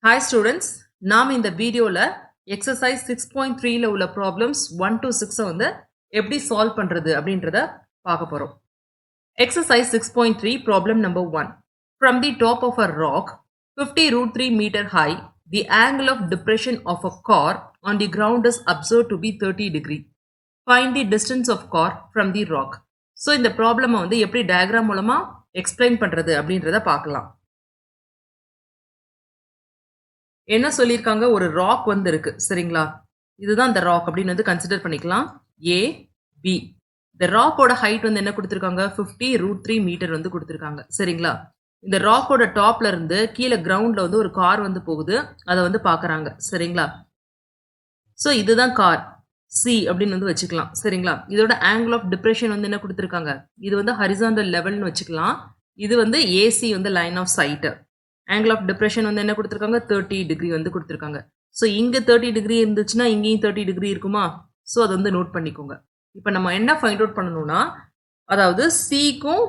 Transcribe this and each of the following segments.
Hi students, நாம் இந்த வீடியோல exercise 6.3ல உள்ள problems 1 to 6 வந்து எப்படி solve பண்றது அப்படின்றத பார்க்க போறோம். Exercise 6.3 problem number 1. From the top of a rock 50√3 meter high, the angle of depression of a car on the ground is observed to be 30 degree. Find the distance of car from the rock. So இந்த problem வந்து எப்படி diagram மூலமா explain பண்றது அப்படின்றத பார்க்கலாம். என்ன சொல்லியிருக்காங்க, ஒரு ராக் வந்து இருக்கு சரிங்களா. இதுதான் இந்த ராக் அப்படின்னு வந்து கன்சிடர் பண்ணிக்கலாம். ஏ பி. இந்த ராக்கோட ஹைட் வந்து என்ன கொடுத்துருக்காங்க, 50√3 மீட்டர் வந்து கொடுத்துருக்காங்க சரிங்களா. இந்த ராக்கோட டாப்ல இருந்து கீழே கிரவுண்ட்ல வந்து ஒரு கார் வந்து போகுது, அதை வந்து பாக்குறாங்க சரிங்களா. ஸோ இதுதான் கார் சி அப்படின்னு வந்து வச்சுக்கலாம் சரிங்களா. இதோட ஆங்கிள் ஆஃப் டிப்ரெஷன் வந்து என்ன கொடுத்துருக்காங்க, இது வந்து ஹரிசாண்டல் லெவல்னு வச்சுக்கலாம். இது வந்து ஏசி வந்து line of sight. Angle of depression வந்து என்ன கொடுத்துருக்காங்க, 30 டிகிரி வந்து கொடுத்துருக்காங்க. ஸோ இங்கே 30 டிகிரி இருந்துச்சுன்னா இங்கேயும் 30 டிகிரி இருக்குமா. ஸோ அதை வந்து நோட் பண்ணிக்கோங்க. இப்போ நம்ம என்ன ஃபைண்ட் அவுட் பண்ணணும்னா, அதாவது சிக்கும்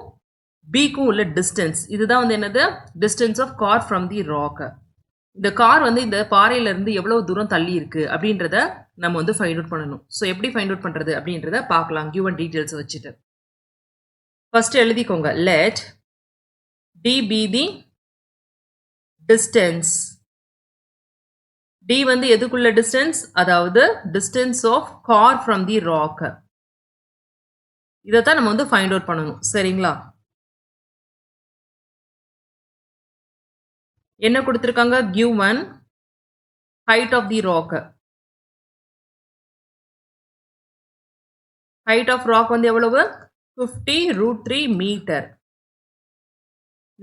பிக்கும் உள்ள டிஸ்டன்ஸ், இதுதான் வந்து என்னது, distance of car from the rock. இந்த கார் வந்து இந்த பாறையிலேருந்து எவ்வளோ தூரம் தள்ளி இருக்கு அப்படின்றத நம்ம வந்து ஃபைண்ட் அவுட் பண்ணணும். ஸோ எப்படி ஃபைண்ட் அவுட் பண்ணுறது அப்படின்றத பார்க்கலாம் கிவன் டீட்டெயில்ஸ் வச்சுட்டு. ஃபர்ஸ்ட் எழுதிக்கோங்க, let D be the distance. D வந்து எதுக்குள்ள distance, அதாவது distance of car from the rock. இதைத்தான் நம்ம வந்து find out பண்ணணும் சரிங்களா. என்ன கொடுத்திருக்காங்க, given height of the rock. height of rock வந்து எவ்வளவு, 50√3 மீட்டர்.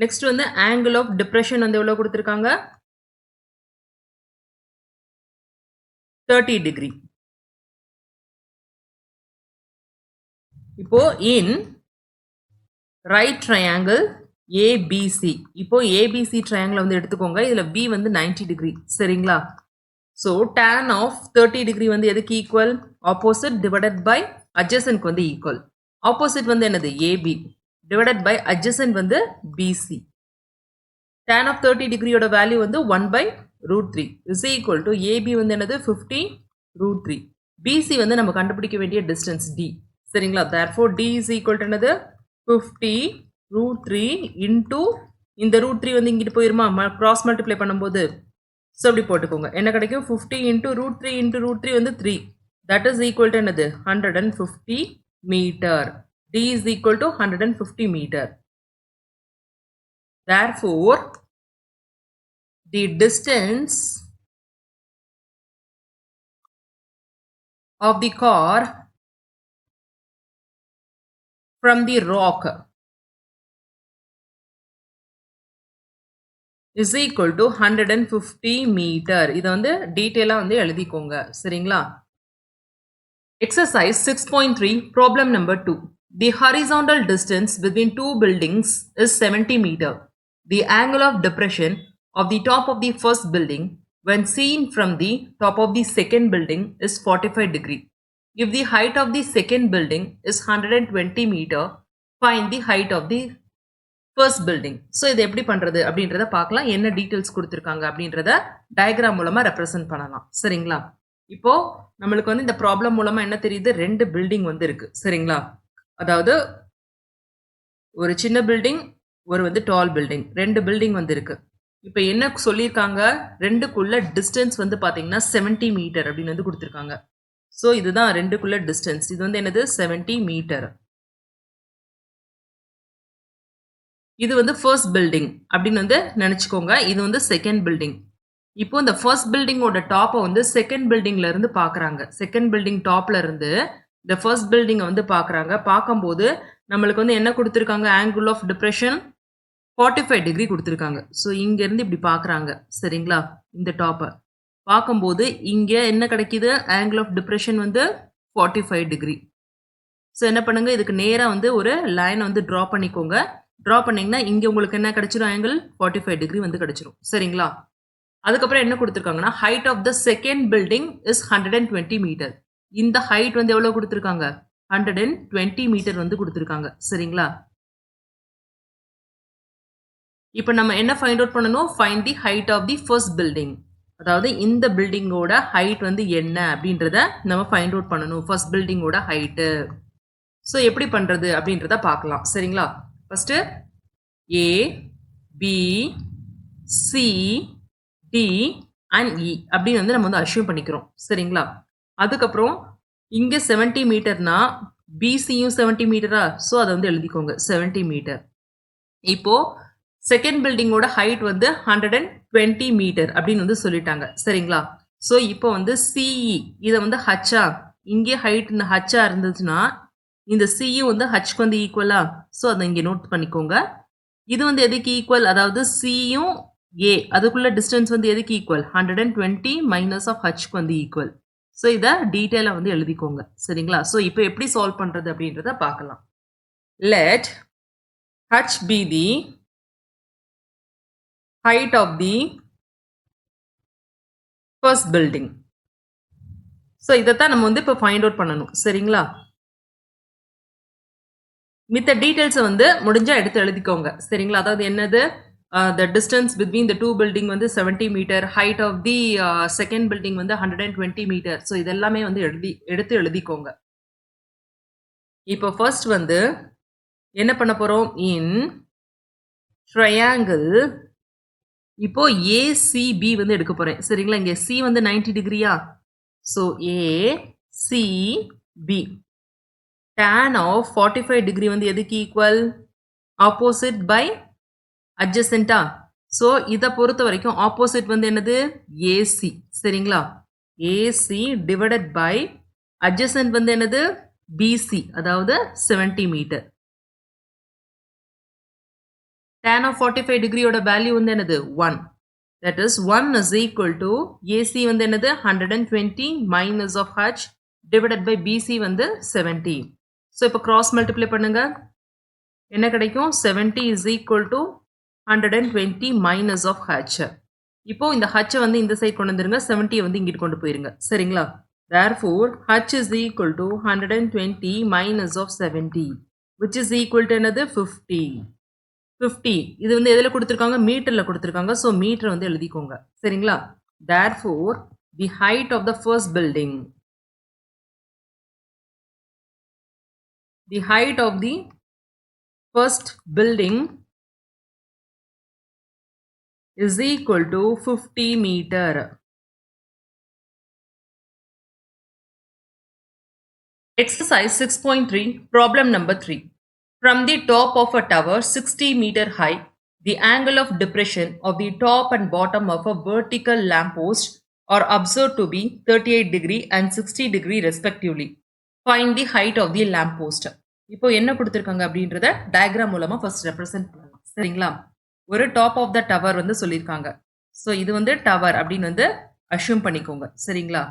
நெக்ஸ்ட் வந்து ஆங்கிள் ஆஃப் டிப்ரெஷன் வந்து எவ்வளவு கொடுத்திருக்காங்க, 30 டிகிரி. இப்போ இன் ரைட் ட்ரையாங்கிள் ஏபிசி, இப்போ ஏபிசி ட்ரையாங்கிள் வந்து எடுத்துக்கோங்க. இதுல பி வந்து 90 டிகிரி சரிங்களா. ஸோ tan ஆஃப் 30 டிகிரி வந்து எதுக்கு ஈக்குவல், ஆப்போசிட் டிவைடட் பை அட்ஜசன்ட்க்கு வந்து ஈக்குவல். ஆப்போசிட் வந்து என்னது, ஏபி divided by adjacent வந்து BC. tan of 30 டிகிரியோட வேல்யூ வந்து 1/√3 is equal to AB வந்து என்னது, 50√3. BC வந்து நம்ம கண்டுபிடிக்க வேண்டிய டிஸ்டன்ஸ் D சரிங்களா. therefore D is equal to என்னது, 50√3 into இந்த √3 வந்து இங்கிட்டு போயிருமா, cross multiply பண்ணும்போது. ஸோ அப்படி போட்டுக்கோங்க, என்ன கிடைக்கும், 50 into √3 into √3 வந்து 3, that is equal to என்னது, 150 metre. D is equal to 150 meter. Therefore, the distance of the car from the rock is equal to 150 meter. இதை வந்து டீட்டெயிலாக வந்து எழுதிக்கோங்க சரிங்களா. Exercise 6.3 problem number 2. The horizontal distance between two buildings is 70 meter. The angle of depression of the top of the first building when seen from the top of the second building is 45 degree. If the height of the second building is 120 meter, find the height of the first building. So இது எப்படி பண்றது அப்படின்றத பார்க்கலாம். என்ன details கொடுத்திருக்காங்க அப்படின்றத diagram மூலமா represent பண்ணலாம் சரிங்களா. இப்போ நம்மளுக்கு வந்து இந்த ப்ராப்ளம் மூலமா என்ன தெரியுது, ரெண்டு பில்டிங் வந்து இருக்கு சரிங்களா. அதாவது ஒரு சின்ன பில்டிங், ஒரு வந்து டால் பில்டிங், ரெண்டு பில்டிங் வந்து இருக்கு. இப்போ என்ன சொல்லியிருக்காங்க, ரெண்டுக்குள்ள டிஸ்டன்ஸ் வந்து பாத்தீங்கன்னா 70 மீட்டர் அப்படின்னு வந்து கொடுத்துருக்காங்க. ஸோ இதுதான் ரெண்டுக்குள்ள டிஸ்டன்ஸ், இது வந்து என்னது, 70 மீட்டர். இது வந்து ஃபர்ஸ்ட் பில்டிங் அப்படின்னு வந்து நினைச்சுக்கோங்க, இது வந்து செகண்ட் பில்டிங். இப்போ இந்த ஃபர்ஸ்ட் பில்டிங்கோட டாப்பை வந்து செகண்ட் பில்டிங்ல இருந்து பாக்குறாங்க. செகண்ட் பில்டிங் டாப்ல இருந்து இந்த ஃபர்ஸ்ட் பில்டிங்கை வந்து பாக்குறாங்க. பார்க்கும்போது நம்மளுக்கு வந்து என்ன கொடுத்துருக்காங்க, ஆங்கிள் ஆஃப் டிப்ரெஷன் 45 டிகிரி கொடுத்துருக்காங்க. ஸோ இங்க இருந்து இப்படி பாக்குறாங்க சரிங்களா. இந்த டாப்பை பார்க்கும்போது இங்க என்ன கிடைக்குது, ஆங்கிள் ஆஃப் டிப்ரெஷன் வந்து 45 டிகிரி. ஸோ என்ன பண்ணுங்க, இதுக்கு நேராக வந்து ஒரு லைனை வந்து ட்ரா பண்ணிக்கோங்க. ட்ரா பண்ணீங்கன்னா இங்க உங்களுக்கு என்ன கிடைச்சிரும், ஆங்கிள் 45 டிகிரி வந்து கிடைச்சிரும் சரிங்களா. அதுக்கப்புறம் என்ன கொடுத்துருக்காங்கன்னா, height of the second building is 120 metre. இந்த ஹைட் வந்து எவ்வளவு கொடுத்துருக்காங்க, 120 மீட்டர் வந்து கொடுத்துருக்காங்க சரிங்களா. இப்போ நம்ம என்ன ஃபைண்ட் அவுட் பண்ணணும்? Find the height of the first building. அதாவது இந்த பில்டிங்கோட ஹைட் வந்து என்ன அப்படின்றத நம்ம ஃபைண்ட் அவுட் பண்ணணும். ஃபர்ஸ்ட் பில்டிங்கோட ஹைட்டு. ஸோ எப்படி பண்ணுறது அப்படின்றத பார்க்கலாம். சரிங்களா? First A, B, C, D and E அப்படின்னு வந்து நம்ம வந்து அஷ்யூம் பண்ணிக்கிறோம். சரிங்களா? அதுக்கப்புறம் இங்கே 70 மீட்டர்னா பிசியும் 70 மீட்டரா? ஸோ அதை வந்து எழுதிக்கோங்க 70 மீட்டர். இப்போ செகண்ட் பில்டிங்கோட ஹைட் வந்து 120 மீட்டர் அப்படின்னு வந்து சொல்லிட்டாங்க. சரிங்களா? ஸோ இப்போ வந்து சிஇ இதை வந்து ஹச்சா, இங்கே ஹைட் ஹச்சா இருந்துச்சுன்னா இந்த சியும் வந்து ஹச்க்கு வந்து ஈக்குவலா? ஸோ அதை இங்கே நோட் பண்ணிக்கோங்க. இது வந்து எதுக்கு ஈக்குவல்? அதாவது சியும் ஏ அதுக்குள்ள டிஸ்டன்ஸ் வந்து எதுக்கு ஈக்குவல்? 120 மைனஸ் ஆஃப் ஹச்க்கு வந்து ஈக்குவல். ஸோ இதை டீட்டெயிலாக வந்து எழுதிக்கோங்க. சரிங்களா? ஸோ இப்போ எப்படி சால்வ் பண்ணுறது அப்படின்றத பார்க்கலாம். Let H be the height of the first building. So இதைத்தான் நம்ம வந்து இப்போ ஃபைண்ட் அவுட் பண்ணணும். சரிங்களா? மித்த டீட்டெயில்ஸை வந்து முடிஞ்சால் எடுத்து எழுதிக்கோங்க. சரிங்களா? அதாவது என்னது? The distance between the two building வந்து 70 metre, height of the second building வந்து 120 மீட்டர். ஸோ இதெல்லாமே வந்து எடுத்து எழுதிக்கோங்க. இப்போ ஃபர்ஸ்ட் வந்து என்ன பண்ண போகிறோம்? இன் ட்ரையாங்கிள் இப்போ ஏசிபி வந்து எடுக்க போறேன். சரிங்களா? இங்க சி வந்து 90 டிகிரியா? So ACB tan of 45 degree வந்து எதுக்கு ஈக்குவல்? ஆப்போசிட் பை அட்ஜசென்டா? ஸோ இதை பொறுத்த வரைக்கும் ஆப்போசிட் வந்து என்னது? ஏசி. சரிங்களா? ஏசி டிவைடட் பை அட்ஜசென்ட் வந்து என்னது? பிசி, அதாவது 70 மீட்டர். tan of 45 டிகிரியோட வேல்யூ வந்து என்னது? 1. That is 1 is equal to AC வந்து என்னது? 120 minus of H divided by BC வந்து 70. So இப்போ cross multiply பண்ணுங்க. என்ன கிடைக்கும்? 70 is equal to 120 minus of H. இப்போ இந்த H வந்து இந்த சைடு கொண்டு வந்துருங்க. 70 வந்து இங்கிட்டு கொண்டு போயிருங்க. சரிங்களா? Therefore H is equal to 120 minus of 70 which is equal to என்னது? 50. 50 இது வந்து எதில் கொடுத்துருக்காங்க? மீட்டரில் கொடுத்துருக்காங்க. ஸோ மீட்டர் வந்து எழுதிக்கோங்க. சரிங்களா? therefore the height of the first building, the height of the first building is equal to 50 meter. Exercise 6.3 problem number 3. From the top of a tower 60 meter high, the angle of depression of the top and bottom of a vertical lamppost are observed to be 38 degree and 60 degree respectively. Find the height of the lamppost. இப்போ என்ன கொடுத்திருக்காங்க அப்படின்றத diagram மூலமா first represent பண்ணலாம். சரிங்களா? ஒரு top of the tower வந்து சொல்லியிருக்காங்க. ஸோ இது வந்து டவர் அப்படின்னு வந்து அஷ்யூம் பண்ணிக்கோங்க. சரிங்களா?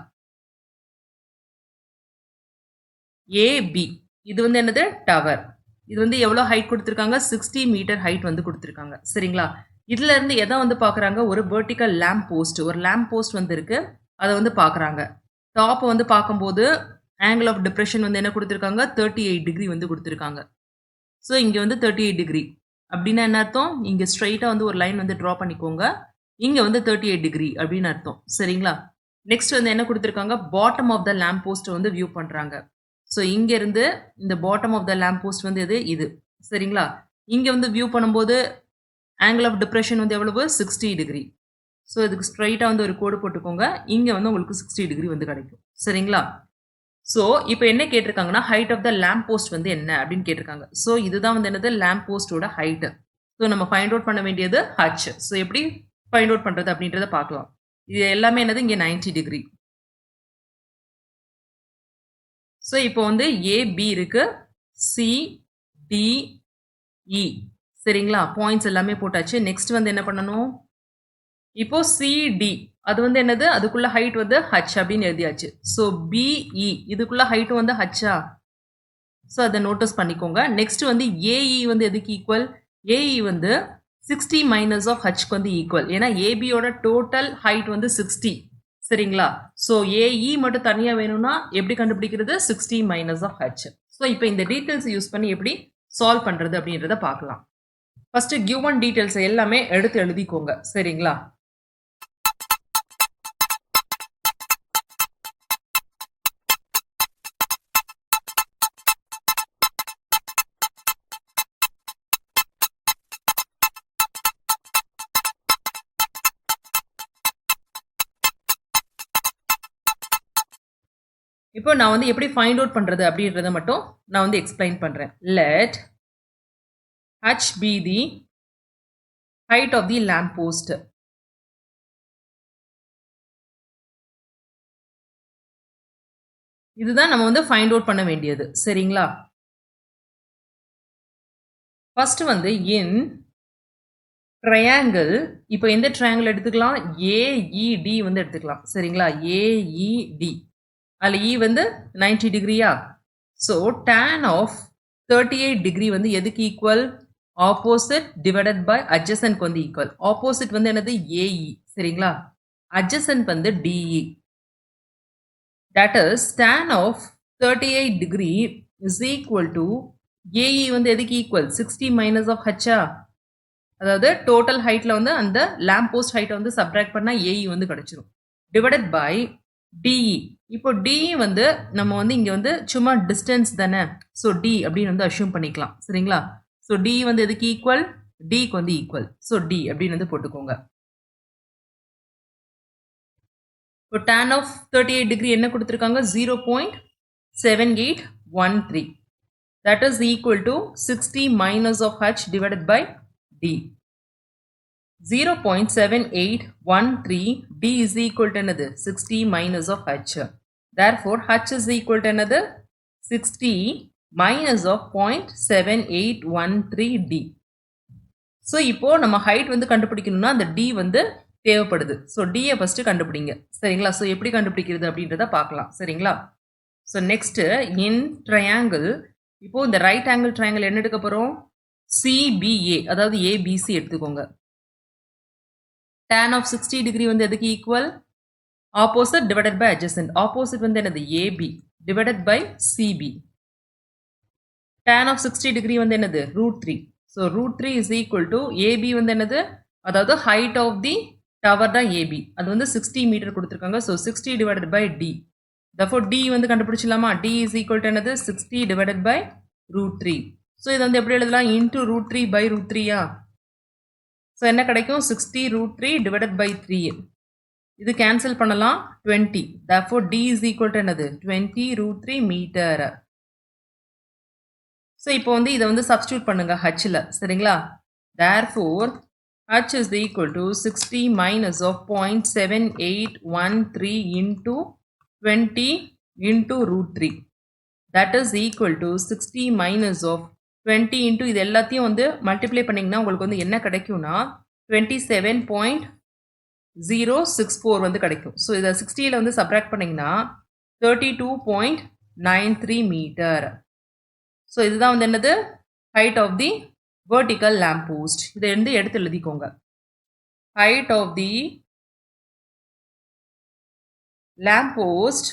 ஏபி இது வந்து என்னது? டவர். இது வந்து எவ்வளோ ஹைட் கொடுத்துருக்காங்க? 60 மீட்டர் ஹைட் வந்து கொடுத்துருக்காங்க. சரிங்களா? இதுல இருந்து எதை வந்து பார்க்குறாங்க? ஒரு வெர்டிக்கல் லேம்ப் போஸ்ட், ஒரு லேம்ப் போஸ்ட் வந்து இருக்கு, அதை வந்து பார்க்குறாங்க. டாப் வந்து பார்க்கும்போது ஆங்கிள் ஆஃப் டிப்ரெஷன் வந்து என்ன கொடுத்துருக்காங்க? 38 டிகிரி வந்து கொடுத்துருக்காங்க. ஸோ இங்கே வந்து 38 டிகிரி அப்படின்னா என்ன அர்த்தம்? இங்கே ஸ்ட்ரைட்டாக வந்து ஒரு லைன் வந்து ட்ரா பண்ணிக்கோங்க. இங்கே வந்து 38 டிகிரி அப்படின்னு அர்த்தம். சரிங்களா? நெக்ஸ்ட் வந்து என்ன கொடுத்துருக்காங்க? Bottom of the lamp post வந்து வியூ பண்ணுறாங்க. ஸோ இங்கேருந்து இந்த bottom of the lamp post வந்து இது. சரிங்களா? இங்கே வந்து வியூ பண்ணும்போது ஆங்கிள் ஆஃப் டிப்ரெஷன் வந்து எவ்வளவு? 60 டிகிரி. ஸோ இதுக்கு ஸ்ட்ரைட்டாக வந்து ஒரு கோடு போட்டுக்கோங்க. இங்கே வந்து உங்களுக்கு 60 டிகிரி வந்து கிடைக்கும். சரிங்களா? ஸோ இப்போ என்ன கேட்டிருக்காங்கன்னா height of the lamp post வந்து என்ன அப்படின்னு கேட்டிருக்காங்க. ஸோ இதுதான் வந்து என்னது? லேம்ப் போஸ்டோட ஹைட்டு. ஸோ நம்ம ஃபைண்ட் அவுட் பண்ண வேண்டியது ஹச். ஸோ எப்படி ஃபைண்ட் அவுட் பண்ணுறது அப்படின்றத பார்க்கலாம். இது எல்லாமே என்னது? இங்கே 90 டிகிரி. ஸோ இப்போ வந்து ஏபி இருக்கு, சி டி இ. சரிங்களா? பாயிண்ட்ஸ் எல்லாமே போட்டாச்சு. நெக்ஸ்ட் வந்து என்ன பண்ணணும்? இப்போ சிடி அது வந்து என்னது? அதுக்குள்ள ஹைட் வந்து ஹச் அப்படின்னு எழுதியாச்சு. ஸோ பிஇ இதுக்குள்ள ஹைட் வந்து ஹச்சா? ஸோ அதை நோட்டீஸ் பண்ணிக்கோங்க. நெக்ஸ்ட் வந்து ஏஇ வந்து எதுக்கு ஈக்குவல்? ஏஇ வந்து 60 மைனஸ் ஆஃப் ஹச்க்கு வந்து ஈக்குவல். ஏன்னா ஏபியோட டோட்டல் ஹைட் வந்து 60. சரிங்களா? ஸோ ஏஇ மட்டும் தனியாக வேணும்னா எப்படி கண்டுபிடிக்கிறது? 60 மைனஸ் ஆஃப் ஹச். ஸோ இப்போ இந்த டீட்டெயில்ஸ் யூஸ் பண்ணி எப்படி சால்வ் பண்ணுறது அப்படின்றத பார்க்கலாம். ஃபர்ஸ்ட் கிவன் டீடைல்ஸ் எல்லாமே எடுத்து எழுதிக்கோங்க சரிங்களா? இப்போ நான் வந்து எப்படி ஃபைண்ட் அவுட் பண்றது அப்படின்றத மட்டும் நான் வந்து எக்ஸ்பிளைன் பண்றேன். Let h be the height of the lamp post. இதுதான் நம்ம வந்து ஃபைண்ட் அவுட் பண்ண வேண்டியது சரிங்களா? ஃபர்ஸ்ட் வந்து இன் ட்ரையாங்கிள், இப்போ எந்த ட்ரையாங்கிள் எடுத்துக்கலாம்? AED வந்து எடுத்துக்கலாம் சரிங்களா? AED அதில் E வந்து 90 டிகிரியா? ஸோ tan ஆஃப் 38 டிகிரி வந்து எதுக்கு ஈக்குவல்? ஆப்போசிட் டிவைடட் பை அட்ஜசன்ட்க்கு வந்து ஈக்குவல். ஆப்போசிட் வந்து என்னது? AE சரிங்களா? அட்ஜசன்ட் வந்து DE. That is tan of 38 degree is equal to AE வந்து எதுக்கு ஈக்குவல்? 60 minus of ஹச்சா? அதாவது டோட்டல் ஹைட்ல வந்து அந்த லேம்ப் போஸ்ட் ஹைட்டை வந்து சப்ட்ராக்ட் பண்ணா AE வந்து கிடைச்சிரும். Divided by DE. இப்போ DE வந்து நம்ம வந்து இங்க வந்து சும்மா டிஸ்டன்ஸ் தானே, ஸோ D அப்படின்னு வந்து அஷ்யூம் பண்ணிக்கலாம் சரிங்களா? ஸோ DE வந்து எதுக்கு ஈக்குவல்? Dக்கு வந்து ஈக்குவல். ஸோ D அப்படின்னு வந்து போட்டுக்கோங்க. இப்போ tan ஆஃப் 38 டிகிரி என்ன கொடுத்துருக்காங்க? 0.7813. That is equal to 60 minus of h divided by D. 0.7813 D is equal to another 60 minus of h. Therefore, h is equal to another 60 minus of 0.7813 D. So, இப்போ நம்ம height வந்து கண்டுபிடிக்கணும்னா அந்த D வந்து தேவைப்படுது. So டியை first கண்டுபிடிங்க சரிங்களா? So எப்படி கண்டுபிடிக்கிறது அப்படின்றத பார்க்கலாம் சரிங்களா? ஸோ நெக்ஸ்ட் இன் ட்ரையாங்கிள், இப்போ இந்த ரைட் ஆங்கிள் ட்ரையாங்கிள் என்ன எடுக்க போறோம்? CBA, அதாவது ABC எடுத்துக்கோங்க. tan ஆஃப் 60 டிகிரி வந்து எதுக்கு equal? Opposite divided by adjacent. Opposite வந்து என்னது? AB divided by CB. tan of 60 degree வந்து என்னது? √3. So √3 is equal to AB வந்து என்னது? அதாவது ஹைட் ஆஃப் தி டவர் தான் AB. அது வந்து 60 மீட்டர் கொடுத்துருக்காங்க. So 60 divided by D. therefore D வந்து கண்டுபிடிச்சலாமா? D இஸ் ஈக்குவல் டு என்னது? 60 டிவைடட் பை √3. ஸோ இதை வந்து எப்படி எழுதலாம்? Into √3 by √3யா? ஸோ என்ன கிடைக்கும்? 60 √3 டிவைடட் பை 3. இது கேன்சல் பண்ணலாம். 20. therefore D is equal to என்னது? 20 √3 மீட்டர். ஸோ இப்போ வந்து இதை வந்து சப்ஸ்டியூட் பண்ணுங்க ஹச்ல சரிங்களா? therefore h is equal to 60 minus of 0.7813 into 20 into √3. that is equal to 60 minus of 20 into இது எல்லாத்தையும் வந்து மல்டிப்ளை பண்ணிங்கன்னா உங்களுக்கு வந்து என்ன கிடைக்கும்னா 27.064 வந்து கிடைக்கும். ஸோ இதை 60ல் வந்து சப்ராக்ட் பண்ணிங்கன்னா 32.93 மீட்டர். ஸோ இதுதான் வந்து என்னது? Height of the vertical lamp post. இதை வந்து எடுத்து எழுதிக்கோங்க. Height of the lamp post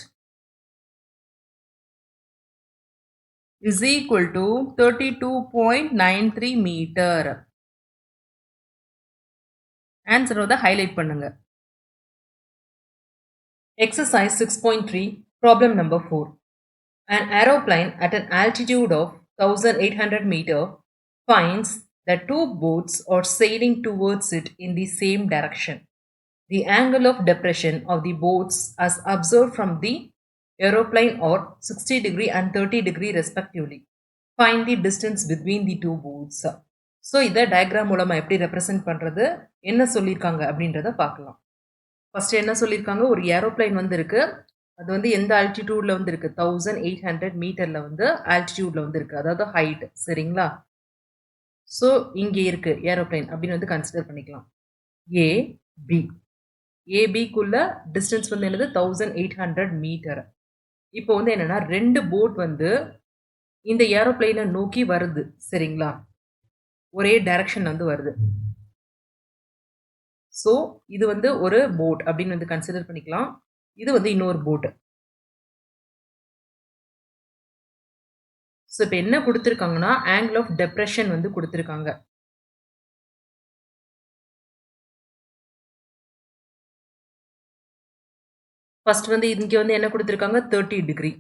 is equal to 32.93 meter. Answer வந்து highlight பண்ணுங்க. Exercise 6.3, problem number 4. An aeroplane at an altitude of 1800 meter finds that two boats are sailing towards it in the same direction. The angle of depression of the boats as observed from the aeroplane are 60 degree and 30 degree respectively. Find the distance between the two boats. So இதை diagram மூலமாக எப்படி represent பண்ணுறது, என்ன சொல்லியிருக்காங்க அப்படின்றத பார்க்கலாம். First என்ன சொல்லியிருக்காங்க? ஒரு ஏரோப்ளைன் வந்து இருக்கு. அது வந்து எந்த ஆல்டிடியூட்ல வந்து இருக்கு? 1800 மீட்டர்ல வந்து ஆல்டிடியூட்ல வந்து இருக்கு, அதாவது ஹைட் சரிங்களா? ஸோ இங்கே இருக்கு ஏரோப்ளைன் அப்படின்னு வந்து கன்சிடர் பண்ணிக்கலாம். ஏபி, ஏபிக்குள்ள டிஸ்டன்ஸ் வந்து என்னது? 1800 மீட்டர். இப்போ வந்து என்னன்னா ரெண்டு போட் வந்து இந்த ஏரோப்ளைனை நோக்கி வருது சரிங்களா? ஒரே டைரக்ஷன் வந்து வருது. ஸோ இது வந்து ஒரு போட் அப்படின்னு வந்து கன்சிடர் பண்ணிக்கலாம். இது வந்து இன்னொரு போட். ஸோ இப்போ என்ன கொடுத்துருக்காங்கன்னா ஆங்கிள் ஆஃப் டெப்ரெஷன் வந்து கொடுத்துருக்காங்க. ஃபர்ஸ்ட் வந்து இங்க வந்து என்ன கொடுத்துருக்காங்க 30 டிகிரி.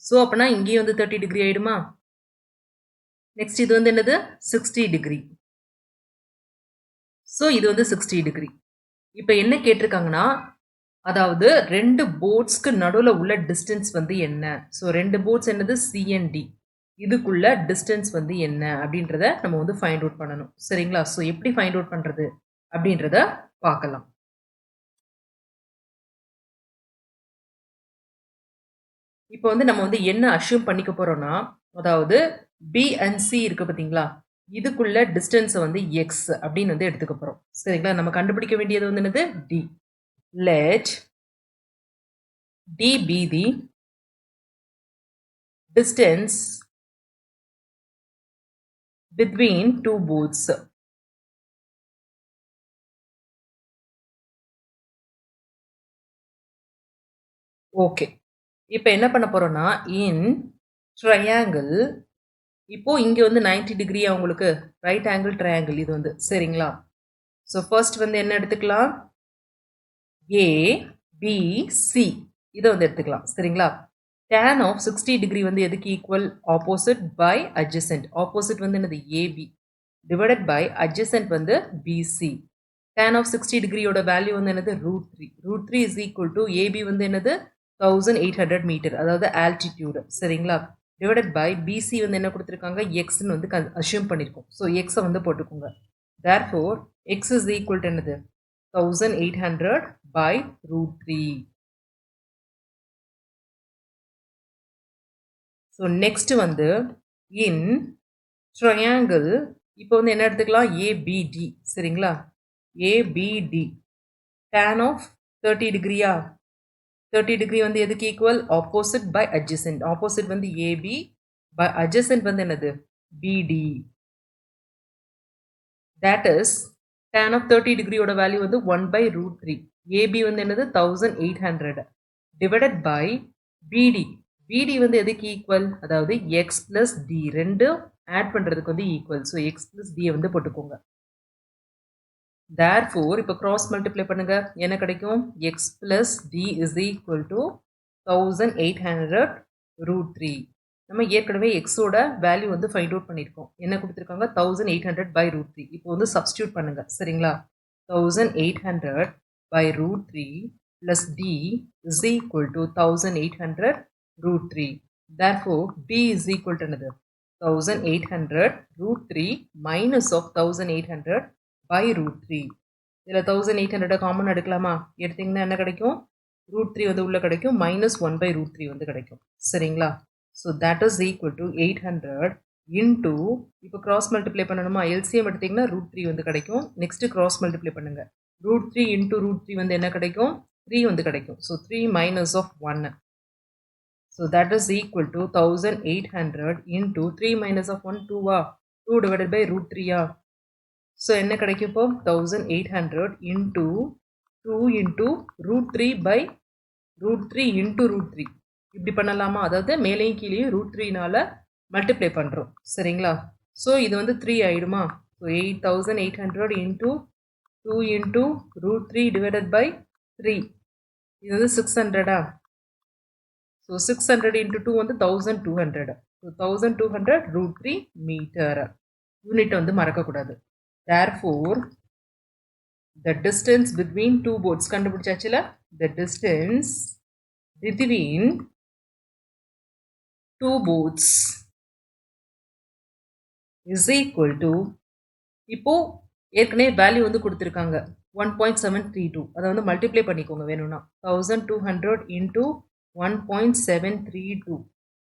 ஸோ அப்பனா இங்கேயும் வந்து 30 டிகிரி ஆயிடுமா? நெக்ஸ்ட் இது வந்து என்னது 60 டிகிரி. ஸோ இது வந்து 60 டிகிரி. இப்போ என்ன கேட்டிருக்காங்கன்னா, அதாவது 2 போட்ஸ்க்கு நடுவுல உள்ள டிஸ்டன்ஸ் வந்து என்ன? ஸோ 2 போட்ஸ் என்னது சிஎன்டி. இதுக்குள்ள டிஸ்டன்ஸ் வந்து என்ன அப்படின்றத நம்ம வந்து ஃபைண்ட் அவுட் பண்ணணும். சரிங்களா? ஸோ எப்படி ஃபைண்ட் அவுட் பண்றது அப்படின்றத பார்க்கலாம். இப்போ வந்து நம்ம வந்து என்ன அஷ்யூம் பண்ணிக்க போறோம்னா, அதாவது பி அண்ட் சி இருக்கு பார்த்தீங்களா? இதுக்குள்ள டிஸ்டன்ஸ வந்து எக்ஸ் அப்படின்னு வந்து எடுத்துக்க போறோம். சரிங்களா? நம்ம கண்டுபிடிக்க வேண்டியது வந்து என்னது D. Let D be the distance between two boats. Okay. இப்போ என்ன பண்ண போறோம்னா, இன் ட்ரையாங்கிள் இப்போ இங்க வந்து 90 டிகிரியா உங்களுக்கு ரைட் ஆங்கிள் ட்ரையாங்கிள் இது வந்து சரிங்களா? ஸோ ஃபர்ஸ்ட் வந்து என்ன எடுத்துக்கலாம்? ஏ பி சி இதை வந்து எடுத்துக்கலாம் சரிங்களா? tan ஆஃப் 60 டிகிரி வந்து எதுக்கு equal? Opposite by adjacent. Opposite வந்து என்னது ஏபி டிவைடட் பை அட்ஜசன்ட் வந்து பிசி. tan ஆஃப் 60 டிகிரியோட வேல்யூ வந்து என்னது √3. √3 இஸ் ஈக்குவல் டு ஏபி வந்து என்னது 1800 மீட்டர் அதாவது ஆல்டிடியூடு சரிங்களா? டிவைடட் பை பிசி வந்து என்ன கொடுத்துருக்காங்க எக்ஸ்ன்னு வந்து அஷ்யூம் பண்ணியிருக்கோம். ஸோ எக்ஸை வந்து போட்டுக்கோங்க. Therefore X is equal to என்னது 1800 by √3. ஸோ நெக்ஸ்ட் வந்து இன் ட்ரையாங்கிள் இப்போ வந்து என்ன எடுத்துக்கலாம் ஏபிடி சரிங்களா? ஏபிடி tan ஆஃப் 30 டிகிரியா? 30 டிகிரி வந்து எதுக்கு equal? Opposite by adjacent. Opposite வந்து ஏபி பை அட்ஜசன்ட் வந்து என்னது BD. That is tan of 30 டிகிரியோட வேல்யூ வந்து 1/√3. ஏபி வந்து என்னது 1800 டிவைடட் பை பிடி. பிடி வந்து எதுக்கு ஈக்குவல்? அதாவது எக்ஸ் பிளஸ் டி ரெண்டும் ஆட் பண்றதுக்கு வந்து equal. So x plus D வந்து போட்டுக்கோங்க. therefore இப்போ கிராஸ் மல்டிப்ளை பண்ணுங்க என்ன கிடைக்கும்? X plus D is equal to 1800 √3. நம்ம ஏற்கனவே எக்ஸோட வேல்யூ வந்து ஃபைண்ட் அவுட் பண்ணியிருக்கோம். என்ன கொடுத்துருக்காங்க 1800 by √3. இப்போ வந்து சப்ஸ்டியூட் பண்ணுங்க சரிங்களா? 1800 by √3 plus d is equal to 1800 √3. Therefore d is equal to another 1800 √3 minus of 1800 by √3. இதில் 1800 காமன் எடுக்கலாமா? எடுத்தீங்கன்னா என்ன கிடைக்கும்? √3 வந்து உள்ள கிடைக்கும் minus 1/√3 வந்து கிடைக்கும் சரிங்களா? So that is equal to 800 into இப்போ கிராஸ் மல்டிப்ளை பண்ணணுமா? எல்சிஎம் எடுத்தீங்கன்னா √3 வந்து கிடைக்கும். நெக்ஸ்ட் கிராஸ் மல்டிப்ளை பண்ணுங்க. √3 இன்டூ √3 வந்து என்ன கிடைக்கும்? 3 வந்து கிடைக்கும். So 3 minus of 1. So that is equal to 1800 into 3 minus of 1 2 2 divided by √3. So என்ன கிடைக்கும் இப்போ? 1800 இன்டூ 2 இன்டூ √3 by √3 இன்டூ √3 இப்படி பண்ணலாமா? அதாவது மேலேயும் கீழேயும் √3னால மல்டிப்ளை பண்ணுறோம் சரிங்களா? ஸோ இது வந்து 3 ஆயிடுமா? So 8800 into 2 into √3 divided by 3 இது வந்து 600. ஸோ 600 இன்டூ 2 வந்து 1200. So 1200 √3 metre. யூனிட் வந்து மறக்கக்கூடாது. Therefore the distance between two boats கண்டுபிடிச்சாச்சுல? The distance between two boats is equal to இப்போ ஏற்கனவே வேல்யூ வந்து கொடுத்துருக்காங்க 1.732. அதை வந்து மல்டிப்ளை பண்ணிக்கோங்க வேணும்னா 1200 into 1.732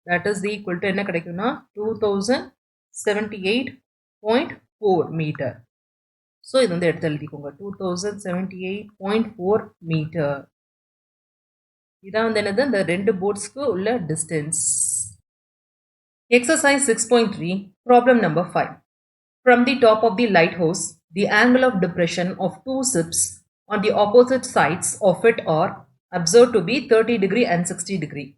that is equal to என்ன கிடைக்கும்னா 2078.4 மீட்டர். ஸோ இது வந்து எடுத்து எழுதிக்கோங்க 2078.4 மீட்டர். இதான் வந்து என்னது இந்த ரெண்டு போட்ஸ்க்கு உள்ள distance. Exercise 6.3 problem number 5. From the top of the lighthouse, the angle of depression of two ships on the opposite sides of it are observed to be 30 degree and 60 degree.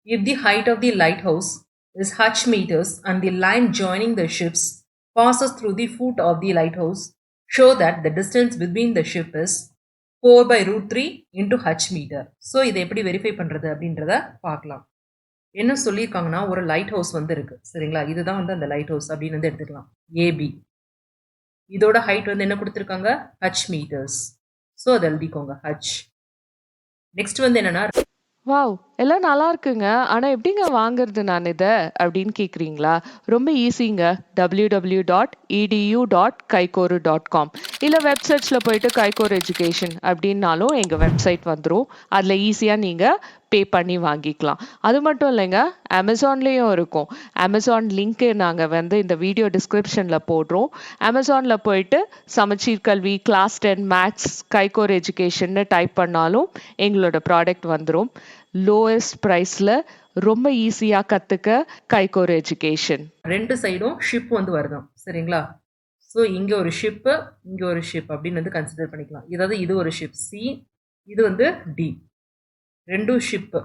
If the height of the lighthouse is h meters and the line joining the ships passes through the foot of the lighthouse, show that the distance between the ship is 4/√3 into h மீட்டர். So இதை எப்படி verify பண்ணுறது அப்படின்றத பார்க்கலாம். என்ன சொல்லியிருக்காங்கன்னா ஒரு light house வந்து இருக்குது சரிங்களா. இதுதான் வந்து அந்த லைட் ஹவுஸ் அப்படின்னு வந்து எடுத்துக்கலாம். ஏபி இதோட ஹைட் வந்து என்ன கொடுத்துருக்காங்க h மீட்டர்ஸ். ஸோ அதை எழுதிக்கோங்க h. நெக்ஸ்ட் வந்து என்னன்னா வாவ்! எல்லாம் நல்லா இருக்குங்க. ஆனா எப்படிங்க வாங்குறது நான் இத? அப்படின்னு கேட்குறீங்களா? ரொம்ப ஈஸிங்க. www.edu.kaikoru.com இல்ல வெப்சைட்ஸ்ல போயிட்டு கைகோர் எஜுகேஷன் அப்படின்னாலும் எங்க வெப்சைட் வந்துரும். அதுல ஈஸியா நீங்க பே பண்ணி வாங்கிக்கலாம். அது மட்டும் இல்லைங்க, அமேசான்லயும் இருக்கும். அமேசான் லிங்க் நாங்க வந்து இந்த வீடியோ டிஸ்கிரிப்ஷன்ல போடுறோம். அமேசான்ல போயிட்டு சமச்சீர் கல்வி, கிளாஸ் 10 மேக்ஸ், கைகோர் எஜுகேஷன்னு டைப் பண்ணாலும் எங்களோட ப்ராடக்ட் வந்துரும். லோயஸ்ட் ப்ரைஸ்ல ரொம்ப ஈஸியா கத்துக்க கைகோர் எஜுகேஷன். ரெண்டு சைடும் ஷிப் வந்து வருதும் சரிங்களா. ஸோ இங்கே ஒரு ஷிப்பு இங்கே ஒரு ஷிப் அப்படின்னு வந்து கன்சிடர் பண்ணிக்கலாம். இதாவது இது ஒரு ஷிப் சி, இது வந்து டி. ரெண்டும் ஷிப்பு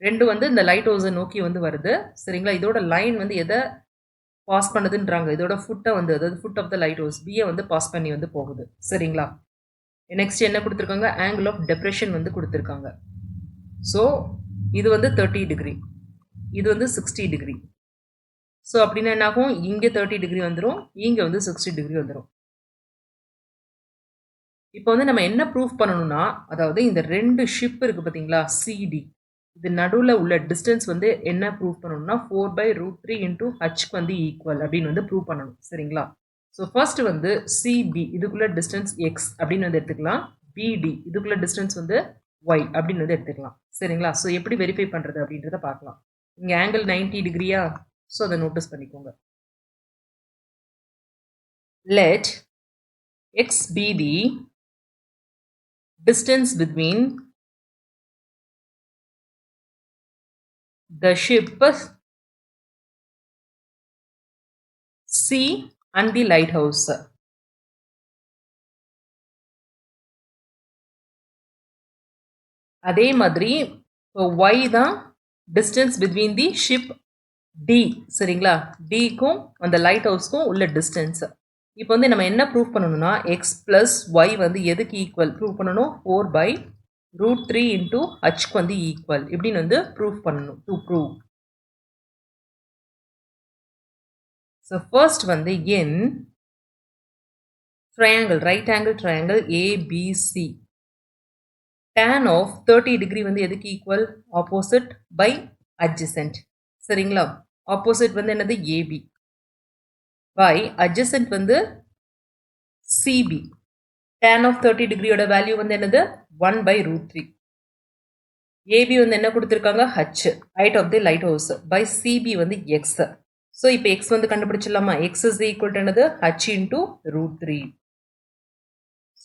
ரெண்டு வந்து இந்த லைட் ஹவுஸை நோக்கி வந்து வருது சரிங்களா. இதோட லைன் வந்து எதை பாஸ் பண்ணுதுன்றாங்க, இதோட ஃபுட்டை வந்து அதாவது foot of the lighthouse பியை வந்து பாஸ் பண்ணி வந்து போகுது சரிங்களா. நெக்ஸ்ட் என்ன கொடுத்துருக்காங்க, ஆங்கிள் ஆஃப் டெப்ரெஷன் வந்து கொடுத்துருக்காங்க. ஸோ இது வந்து 30 டிகிரி, இது வந்து 60 டிகிரி. ஸோ அப்படின்னா என்ன ஆகும், இங்கே 30 டிகிரி வந்துடும், இங்கே வந்து 60 டிகிரி வந்துடும். இப்போ வந்து நம்ம என்ன ப்ரூஃப் பண்ணணும்னா, அதாவது இந்த ரெண்டு ஷிப் இருக்குது பார்த்தீங்களா சிடி, இது நடுவில் உள்ள டிஸ்டன்ஸ் வந்து என்ன ப்ரூஃப் பண்ணணும்னா 4/√3 இன்டூ ஹச்க்கு வந்து ஈக்குவல் அப்படின்னு வந்து ப்ரூவ் பண்ணணும் சரிங்களா. ஸோ ஃபர்ஸ்ட் வந்து சிபி இதுக்குள்ள டிஸ்டன்ஸ் எக்ஸ் அப்படின்னு வந்து எடுத்துக்கலாம். பிடி இதுக்குள்ள டிஸ்டன்ஸ் வந்து ஒய் அப்படின்னு வந்து எடுத்துக்கலாம் சரிங்களா. ஸோ எப்படி வெரிஃபை பண்ணுறது அப்படின்றத பார்க்கலாம். இங்கே ஆங்கிள் 90 டிகிரியா, ஸோ அதை நோட்டீஸ் பண்ணிக்கோங்க. Let X B the distance between the ship C and the lighthouse. அதே மாதிரி y தான் distance between the ship D சரிங்களா. Dக்கும் அந்த லைட் ஹவுஸ்க்கும் உள்ள டிஸ்டன்ஸ். இப்போ வந்து நம்ம என்ன ப்ரூவ் பண்ணணும்னா எக்ஸ் ப்ளஸ் ஒய் வந்து எதுக்கு ஈக்குவல் ப்ரூவ் பண்ணணும், 4/√3 இன்டூ ஹச்க்கு வந்து ஈக்குவல் இப்படின்னு வந்து ப்ரூவ் பண்ணணும். டு ப்ரூவ் ஸோ ஃபர்ஸ்ட் வந்து என் triangle right angle triangle ABC tan of 30 degree வந்து எதுக்கு ஈக்குவல், ஆப்போசிட் பை அட்ஜசன்ட் சரிங்களா. ஆப்போசிட் வந்து என்னது ஏபி பை அட்ஜசன்ட் வந்து சிபி. tan of 30 டிகிரியோட வேல்யூ வந்து என்னது 1/√3. ஏபி வந்து என்ன கொடுத்துருக்காங்க H height of the lighthouse by CB வந்து எக்ஸ். ஸோ இப்போ எக்ஸ் வந்து கண்டுபிடிச்சிடலாமா, எக்ஸ் இஸ் ஈக்குவல் டு என்னது ஹச் இன்டூ √3.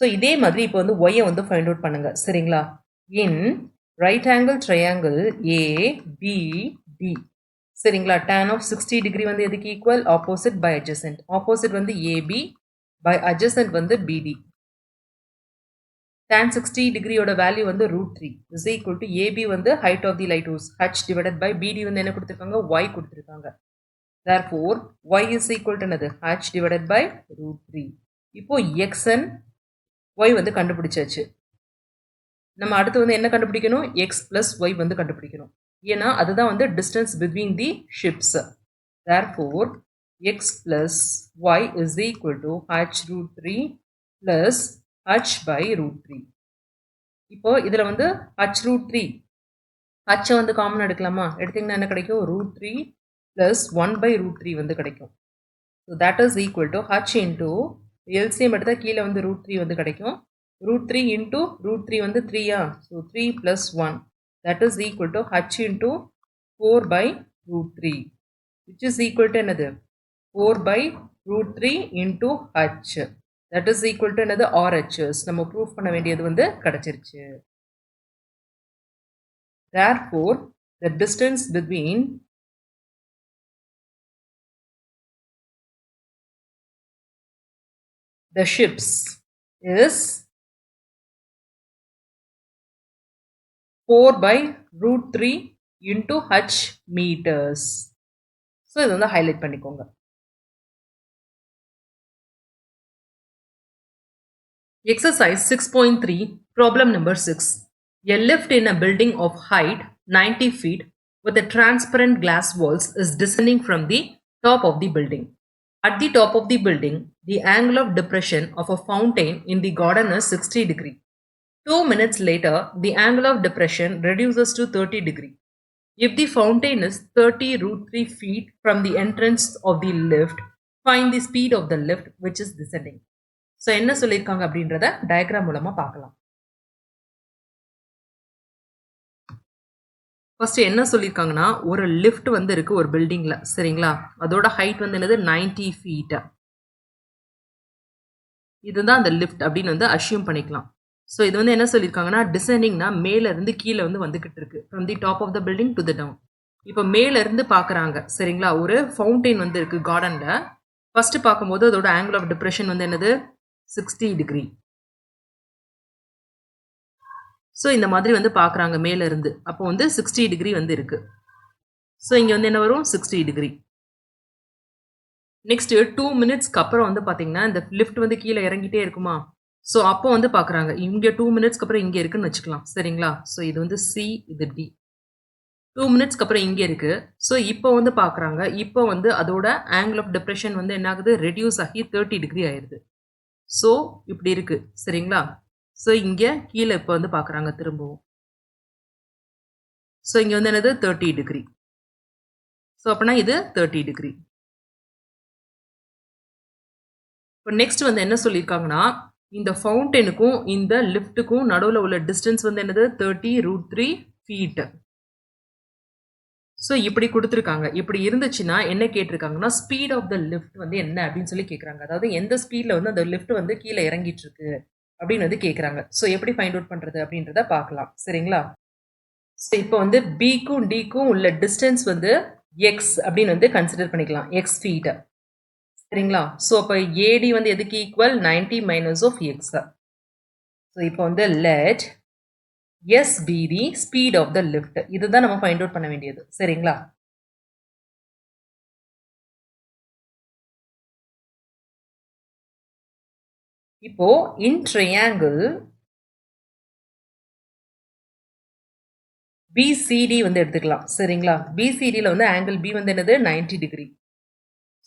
ஸோ இதே மாதிரி இப்போ வந்து ஒய்யை வந்து ஃபைண்ட் அவுட் பண்ணுங்க சரிங்களா. In right angle triangle ABD சரிங்களா. tan of 60 டிகிரி வந்து எதுக்கு equal, opposite by adjacent. Opposite வந்து ஏபி பை அட்ஜசன்ட் வந்து பிடி. tan 60 டிகிரியோட வேல்யூ வந்து √3 இஸ் ஈக்குவல் டு ஏபி வந்து height of the lighthouse H divided by BD வந்து என்ன கொடுத்துருக்காங்க, ஒய் கொடுத்துருக்காங்க. therefore y is equal to என்னது h divided by √3. இப்போ x and y வந்து கண்டுபிடிச்சாச்சு. நம்ம அடுத்து வந்து என்ன கண்டுபிடிக்கணும், x plus y வந்து கண்டுபிடிக்கணும். ஏன்னா அதுதான் வந்து distance between the ships. therefore x plus y is equal to h√3 plus h by √3. இப்போ இதுல வந்து h√3 h வந்து காமன் எடுக்கலாமா, எடுத்தீங்கன்னா என்ன கிடைக்கும், √3 plus 1/√3 வந்து கிடைக்கும். So that is equal to H into LCM எடுத்தால் கீழே வந்து √3 வந்து கிடைக்கும். √3 இன்டூ √3 வந்து 3யா, so 3 + 1 that is equal to H into 4/√3 which is equal to என்னது 4/√3 into H that is equal to என்னது ஆர்ஹெச்எஸ். நம்ம ப்ரூஃப் பண்ண வேண்டியது வந்து கிடைச்சிருச்சு. therefore the distance between the ships is 4/√3 into h meters. So இது வந்து ஹைலைட் பண்ணிக்கோங்க. Exercise 6.3, problem number 6. A lift in a building of height 90 feet with a transparent glass walls is descending from the top of the building. At the top of the building, the angle of depression of a fountain in the garden is 60 degree. 2 minutes later, the angle of depression reduces to 30 degree. If the fountain is 30 root 3 feet from the entrance of the lift, find the speed of the lift which is descending. So என்ன சொல்லியிருக்காங்க அப்படின்றத diagram மூலமா பார்க்கலாம். First என்ன சொல்லியிருக்காங்கன்னா, ஒரு lift வந்து இருக்கு ஒரு பில்டிங்ல, சரிங்களா? அதோட ஹைட் வந்து என்னது 90 ஃபீட். இதுதான் அந்த லிஃப்ட் அப்படின்னு வந்து அஷ்யூம் பண்ணிக்கலாம். ஸோ இது வந்து என்ன சொல்லியிருக்காங்கன்னா, டிசெண்டிங்னா மேல இருந்து கீழே வந்து வந்துகிட்டு இருக்கு, from the top of the building to the down. இப்போ மேல இருந்து பாக்குறாங்க, சரிங்களா? ஒரு ஃபவுண்டைன் வந்து இருக்கு கார்டன்ல. ஃபர்ஸ்ட் பார்க்கும்போது அதோட ஆங்கிள் ஆஃப் டிப்ரெஷன் வந்து என்னது 60 டிகிரி. ஸோ இந்த மாதிரி வந்து பார்க்குறாங்க மேல இருந்து. அப்போ வந்து 60 டிகிரி வந்து இருக்கு. ஸோ இங்கே வந்து என்ன வரும் 60 டிகிரி. நெக்ஸ்ட் 2 மினிட்ஸ்க்கு அப்புறம் வந்து பார்த்தீங்கன்னா இந்த லிஃப்ட் வந்து கீழே இறங்கிட்டே இருக்குமா? ஸோ அப்போ வந்து பார்க்குறாங்க இங்கே 2 மினிட்ஸ்க்கு அப்புறம் இங்கே இருக்குன்னு வச்சுக்கலாம், சரிங்களா? ஸோ இது வந்து சி, இது டி. 2 மினிட்ஸ்க்கு அப்புறம் இங்கே இருக்கு. ஸோ இப்போ வந்து பார்க்குறாங்க, இப்போ வந்து அதோட ஆங்கிள் ஆஃப் டிப்ரெஷன் வந்து என்ன ஆகுது, ரெடியூஸ் ஆகி 30 டிகிரி ஆயிடுது. ஸோ இப்படி இருக்கு, சரிங்களா? ஸோ இங்கே கீழே இப்போ வந்து பார்க்குறாங்க திரும்பவும். ஸோ இங்கே வந்து என்னது 30 டிகிரி. ஸோ அப்படின்னா இது 30 டிகிரி. இப்போ நெக்ஸ்ட் வந்து என்ன சொல்லியிருக்காங்கன்னா, இந்த ஃபவுண்டனுக்கும் இந்த லிஃப்ட்டுக்கும் நடுவில் உள்ள டிஸ்டன்ஸ் வந்து என்னது 30 ரூட் 3 ஃபீட். ஸோ இப்படி கொடுத்துருக்காங்க. இப்படி இருந்துச்சுன்னா என்ன கேட்டிருக்காங்கன்னா, ஸ்பீட் ஆஃப் த லிஃப்ட் வந்து என்ன அப்படின்னு சொல்லி கேட்குறாங்க. அதாவது எந்த ஸ்பீடில் வந்து அந்த லிஃப்ட் வந்து கீழே இறங்கிட்டு இருக்கு அப்படின்னு வந்து கேட்குறாங்க. ஸோ எப்படி ஃபைண்ட் அவுட் பண்ணுறது அப்படின்றத பார்க்கலாம், சரிங்களா? ஸோ இப்போ வந்து பிக்கும் டிக்கும் உள்ள டிஸ்டன்ஸ் வந்து எக்ஸ் அப்படின்னு வந்து கன்சிடர் பண்ணிக்கலாம், எக்ஸ் ஃபீட், சரிங்களா? ஸோ அப்போ ஏடி வந்து எதுக்கு equal 90 minus of x. So இப்போ வந்து let S be the speed of the lift. இதுதான் நம்ம ஃபைண்ட் அவுட் பண்ண வேண்டியது, சரிங்களா? இப்போ இன் ட்ரையாங்கிள் பிசிடி வந்து எடுத்துக்கலாம், சரிங்களா? பிசிடியில் வந்து ஆங்கிள் பி வந்து என்னது 90 degree.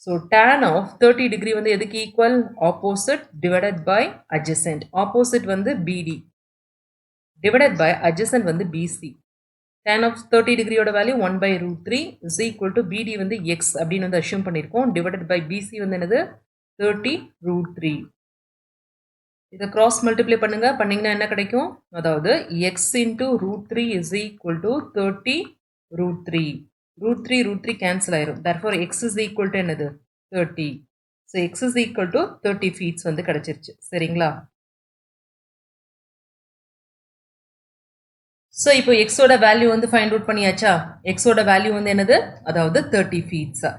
So tan of 30 degree வந்து எதுக்கு equal, opposite divided by adjacent. Opposite வந்து பிடி டிவைடட் பை அட்ஜசன்ட் வந்து பிசி. tan ஆஃப் 30 டிகிரியோட value 1 by root 3 is equal to BD வந்து எக்ஸ் அப்படின்னு வந்து அஷ்யூம் பண்ணியிருக்கோம், டிவைடட் பை பிசி வந்து என்னது 30 ரூட் 3. இதை கிராஸ் மல்டிப்ளை பண்ணுங்க, பண்ணீங்கன்னா என்ன கிடைக்கும், அதாவது x into root 3 is equal to 30 root 3. Root 3 root 3 cancel ஆயிரும். therefore x is equal to என்னது 30. So x is equal to 30 feets வந்து கிடைச்சிருச்சு, சரிங்களா? ஸோ இப்போ எக்ஸோட வேல்யூ வந்து ஃபைண்ட் அவுட் பண்ணியாச்சா? எக்ஸோட வேல்யூ வந்து என்னது, அதாவது 30 ஃபீட்ஸ்.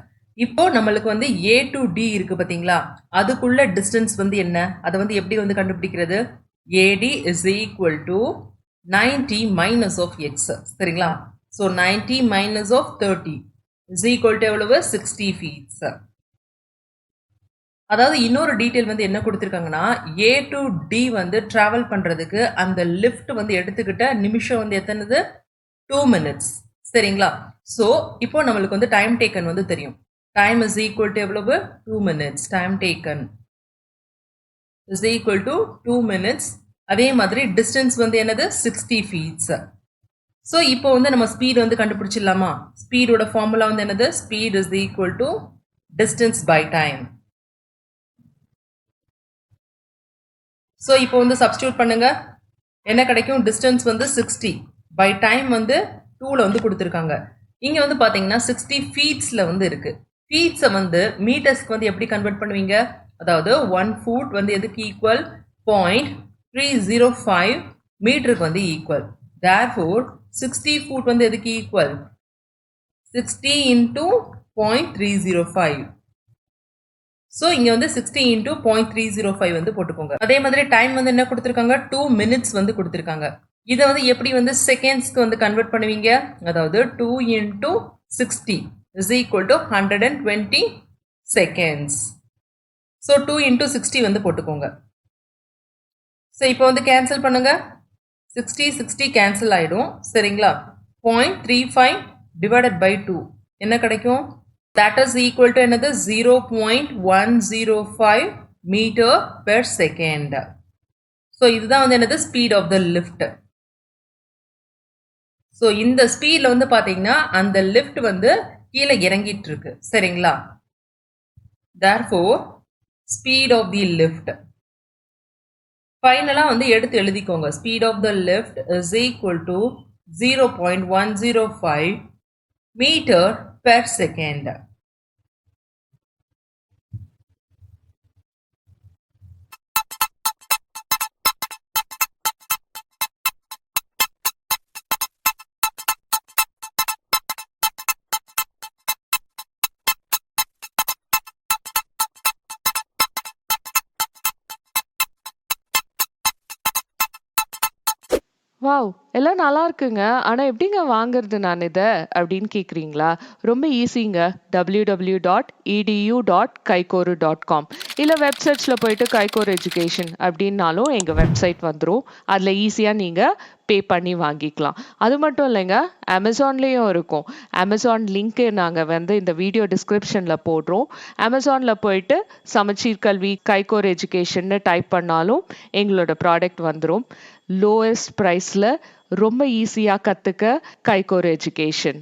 இப்போ நம்மளுக்கு வந்து ஏ டு டி இருக்கு பார்த்தீங்களா, அதுக்குள்ள டிஸ்டன்ஸ் வந்து என்ன, அதை வந்து எப்படி வந்து கண்டுபிடிக்கிறது, AD is equal to 90 minus of X, சரிங்களா? So 90 minus of 30 is equal to எவ்வளவு 60 ஃபீட்ஸ். அதாவது இன்னொரு டீட்டெயில் வந்து என்ன கொடுத்துருக்காங்கன்னா, ஏ டு டி வந்து டிராவல் பண்ணுறதுக்கு அந்த லிஃப்ட் வந்து எடுத்துக்கிட்ட நிமிஷம் வந்து எத்தனது 2 மினிட்ஸ், சரிங்களா? ஸோ இப்போ நம்மளுக்கு வந்து டைம் டேக்கன் வந்து தெரியும். டைம் இஸ் ஈக்குவல் டு எவ்வளவு 2 minutes. Time taken is equal to 2 minutes. அதே மாதிரி டிஸ்டன்ஸ் வந்து என்னது 60 ஃபீட்ஸ். ஸோ இப்போ வந்து நம்ம ஸ்பீட் வந்து கண்டுபிடிச்சிடலாமா? ஸ்பீடோட ஃபார்முலா வந்து என்னது, speed is equal to distance by time. So இப்போ வந்து சப்ஸ்டியூட் பண்ணுங்க, என்ன கிடைக்கும், டிஸ்டன்ஸ் வந்து 60 பை டைம் வந்து 2ல வந்து கொடுத்துருக்காங்க. இங்கே வந்து பார்த்தீங்கன்னா 60 ஃபீட்ஸில் வந்து இருக்கு. ஃபீட்ஸை வந்து மீட்டர்ஸ்க்கு வந்து எப்படி கன்வெர்ட் பண்ணுவீங்க, அதாவது 1 ஃபுட் வந்து எதுக்கு ஈக்குவல் 0.305 மீட்டருக்கு வந்து ஈக்குவல். தேர்ஃபோர் 60 ஃபுட் வந்து எதுக்கு ஈக்குவல் 60 இன்டூ 0.305. ஸோ இங்கே வந்து 60 இன்டூ 0.305 வந்து போட்டுக்கோங்க. அதே மாதிரி டைம் வந்து என்ன கொடுத்துருக்காங்க, 2 மினிட்ஸ் வந்து கொடுத்துருக்காங்க. இதை வந்து எப்படி வந்து செகண்ட்ஸ்க்கு வந்து கன்வெர்ட் பண்ணுவீங்க, அதாவது 2 into 60 is equal to 120 seconds. So 2 into 60 வந்து போட்டுக்கோங்க. ஸோ இப்போ வந்து கேன்சல் பண்ணுங்க. 60 கேன்சல் ஆயிடும். சரிங்களா? 0.35 டிவைடட் பை 2 என்ன கிடைக்கும்? தட் இஸ் ஈக்குவல் டு என்னது? 0.105 மீட்டர் பெர் செகண்ட். ஸோ இதுதான் வந்து என்னது? Speed of the lift. So இந்த ஸ்பீட்ல வந்து பாத்தீங்கன்னா அந்த லிஃப்ட் வந்து கீழே இறங்கிட்டு இருக்கு. சரிங்களா? therefore speed of the lift. ஃபைனலா வந்து எடுத்து எழுதிக்கோங்க. speed of the lift is equal to 0.105 meter per second. Wow! எல்லாம் நல்லா இருக்குங்க. ஆனா எப்படிங்க வாங்குறது நான் இத? அப்படின்னு கேட்குறீங்களா? ரொம்ப ஈஸிங்க. www.edu.kaikoru.com இல்ல வெப்சைட்ஸ்ல போயிட்டு கைகோர் எஜுகேஷன் அப்படின்னாலும் எங்க வெப்சைட் வந்துரும். அதுல ஈஸியா நீங்க பே பண்ணி வாங்கிக்கலாம். அது மட்டும் இல்லைங்க, அமேசான்லயும் இருக்கும். அமேசான் லிங்க் நாங்க வந்து இந்த வீடியோ டிஸ்கிரிப்ஷன்ல போடுறோம். அமேசான்ல போயிட்டு சமச்சீர் கல்வி கைகோர் எஜுகேஷன்னு டைப் பண்ணாலும் எங்களோட ப்ராடக்ட் வந்துரும். லோயஸ்ட் ப்ரைஸ்ல ரொம்ப ஈஸியா கத்துக்க கைகோர் எஜுகேஷன்.